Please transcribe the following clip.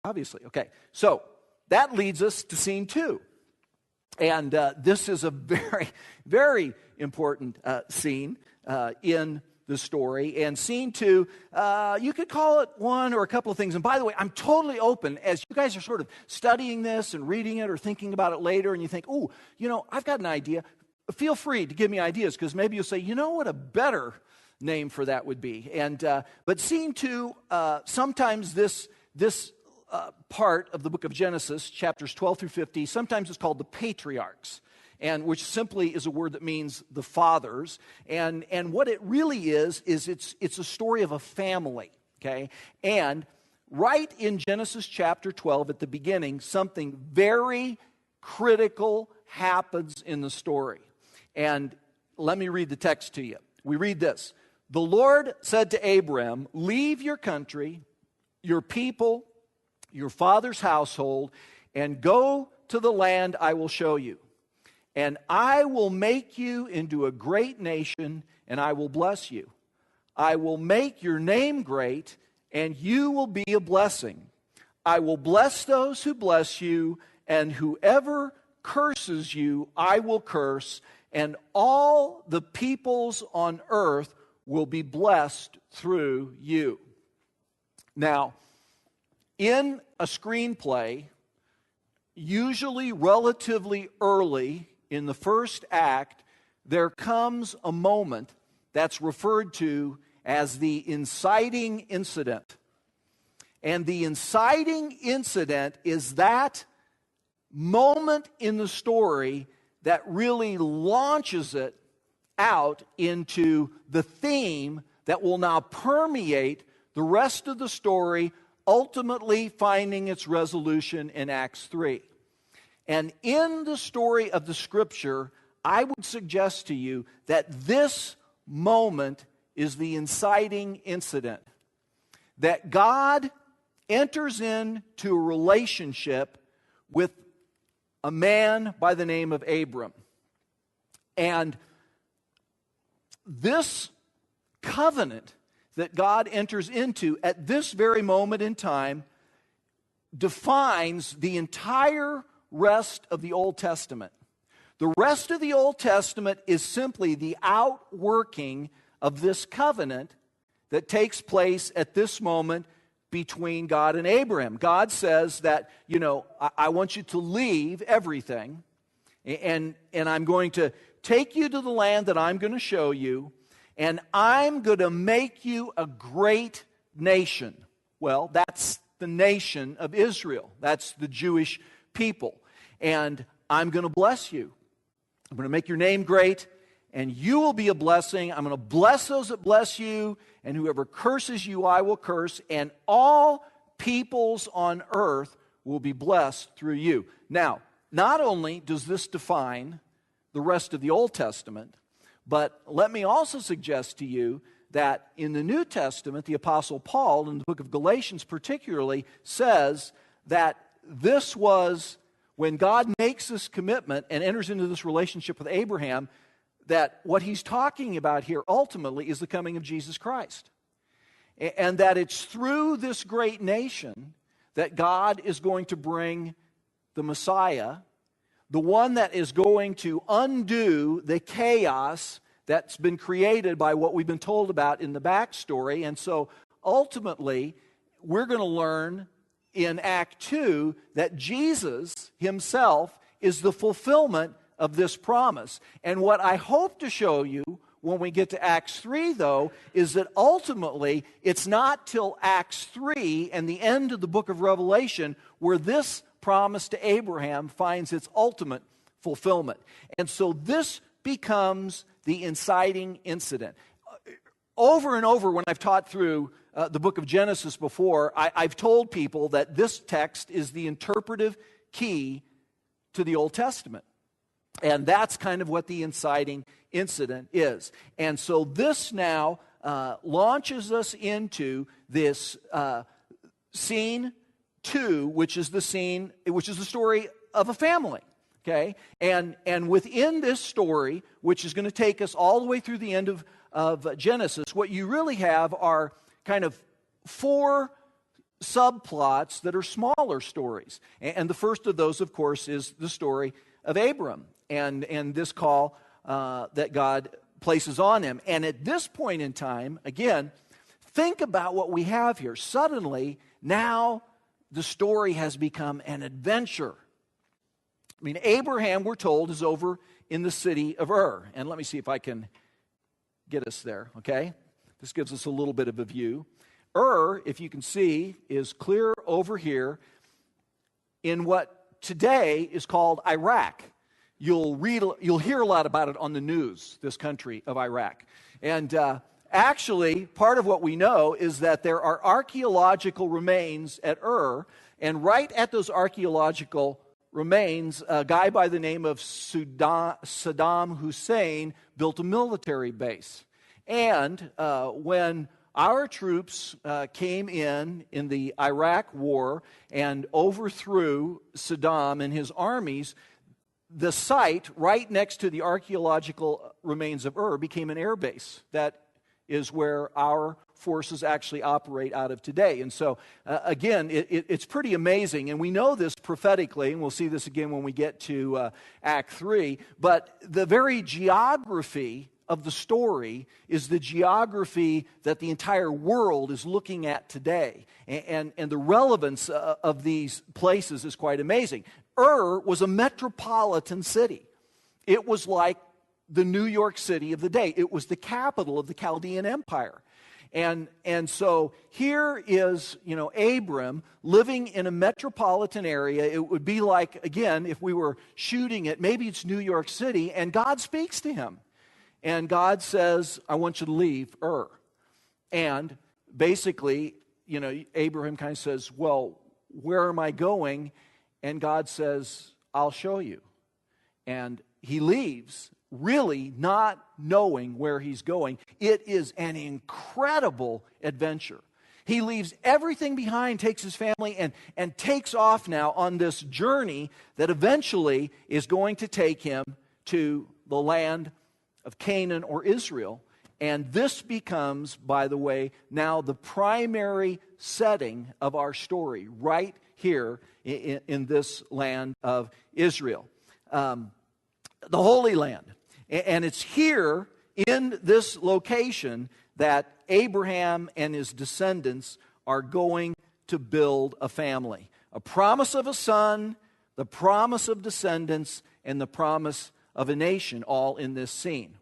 obviously. Okay, so that leads us to scene 2. And this is a very, very important scene in the story. And scene 2, you could call it one or a couple of things. And by the way, I'm totally open as you guys are sort of studying this and reading it or thinking about it later, and you think, oh, I've got an idea. Feel free to give me ideas, because maybe you'll say, you know what a better name for that would be. And but scene 2, sometimes this part of the book of Genesis, chapters 12 through 50, sometimes it's called the patriarchs, and which simply is a word that means the fathers. And what it really is it's a story of a family, okay? And right in Genesis chapter 12 at the beginning, something very critical happens in the story. And let me read the text to you. We read this. The Lord said to Abram, leave your country, your people, your father's household, and go to the land I will show you. And I will make you into a great nation, and I will bless you. I will make your name great, and you will be a blessing. I will bless those who bless you, and whoever curses you, I will curse, and all the peoples on earth will be blessed through you. Now, in a screenplay, usually relatively early in the first act, there comes a moment that's referred to as the inciting incident. And the inciting incident is that moment in the story that really launches it out into the theme that will now permeate the rest of the story, ultimately finding its resolution in Acts 3. And in the story of the Scripture, I would suggest to you that this moment is the inciting incident. That God enters into a relationship with a man by the name of Abram. And this covenant that God enters into at this very moment in time defines the entire rest of the Old Testament. The rest of the Old Testament is simply the outworking of this covenant that takes place at this moment between God and Abraham. God says that, I want you to leave everything, and I'm going to take you to the land that I'm going to show you, and I'm going to make you a great nation. Well, that's the nation of Israel. That's the Jewish people. And I'm going to bless you. I'm going to make your name great, and you will be a blessing. I'm going to bless those that bless you, and whoever curses you, I will curse, and all peoples on earth will be blessed through you. Now, not only does this define the rest of the Old Testament, but let me also suggest to you that in the New Testament, the Apostle Paul, in the book of Galatians particularly, says that this was when God makes this commitment and enters into this relationship with Abraham, that what he's talking about here ultimately is the coming of Jesus Christ. And that it's through this great nation that God is going to bring the Messiah, the one that is going to undo the chaos that's been created by what we've been told about in the backstory. And so ultimately, we're going to learn in Act 2 that Jesus himself is the fulfillment of this promise. And what I hope to show you when we get to Acts 3, though, is that ultimately it's not till Acts 3 and the end of the book of Revelation where this promise to Abraham finds its ultimate fulfillment. And so this becomes the inciting incident. Over and over when I've taught through the book of Genesis before, I've told people that this text is the interpretive key to the Old Testament. And that's kind of what the inciting incident is. And so this now launches us into this scene 2, which is the story of a family. Okay? And within this story, which is going to take us all the way through the end of Genesis, what you really have are kind of 4 subplots that are smaller stories. And the first of those, of course, is the story of Abram and this call that God places on him. And at this point in time, again, think about what we have here. Suddenly, now the story has become an adventure. I mean, Abraham, we're told, is over in the city of Ur. And let me see if I can get us there, okay? This gives us a little bit of a view. Ur, if you can see, is clear over here in what today is called Iraq. You'll hear a lot about it on the news, this country of Iraq. And actually, part of what we know is that there are archaeological remains at Ur, and right at those archaeological remains, a guy by the name of Saddam Hussein built a military base. And when our troops came in the Iraq war and overthrew Saddam and his armies, the site right next to the archaeological remains of Ur became an air base. That is where our forces actually operate out of today. And so, again, it's pretty amazing. And we know this prophetically, and we'll see this again when we get to Act 3. But the very geography of the story is the geography that the entire world is looking at today. And the relevance of these places is quite amazing. Ur was a metropolitan city. It was like the New York City of the day. It was the capital of the Chaldean Empire. And so here is, Abram living in a metropolitan area. It would be like, again, if we were shooting it, maybe it's New York City, and God speaks to him. And God says, I want you to leave Ur. And basically, Abraham kind of says, well, where am I going? And God says, I'll show you. And he leaves, really not knowing where he's going. It is an incredible adventure. He leaves everything behind, takes his family, and takes off now on this journey that eventually is going to take him to the land of Canaan or Israel. And this becomes, by the way, now the primary setting of our story, right here in this land of Israel. The Holy Land. And it's here in this location that Abraham and his descendants are going to build a family. A promise of a son, the promise of descendants, and the promise of a nation, all in this scene.